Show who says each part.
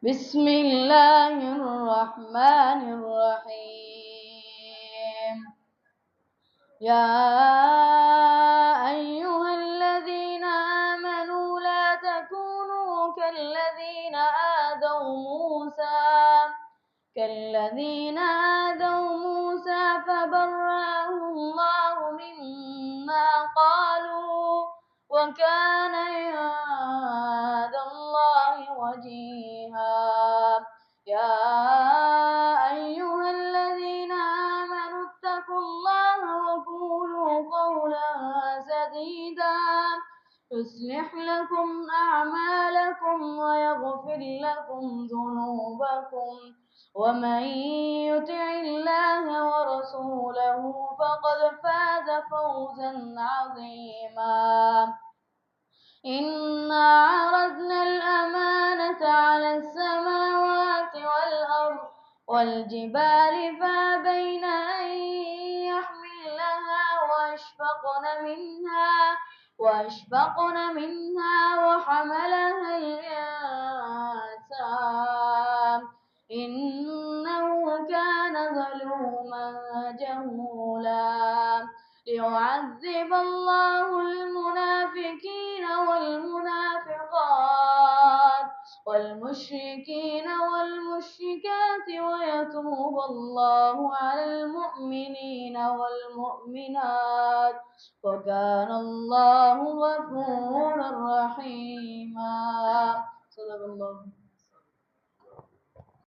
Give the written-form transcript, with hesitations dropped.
Speaker 1: بسم الله الرحمن الرحيم. يا أيها الذين آمنوا لا تكونوا كالذين آذوا موسى فبرأه الله مما قالوا وكان عند الله وجيها. يا أيها الذين آمنوا اتقوا الله وقولوا قولا سديدا يصلح لكم أعمالكم ويغفر لكم ذنوبكم ومن يطع الله ورسوله فقد فاز فوزا عظيما. إنا عرضنا الأمانة على السماوات والأرض والجبال فأبين أن يحملنها وأشفقن منها وحملها الإنسان إنه كان ظلوما جهولا. ليعذب الله المنافقين والمنافقات والمشركين والمشركات ويتوب الله على المؤمنين والمؤمنات وكان الله غفورا رحيما. صدق الله.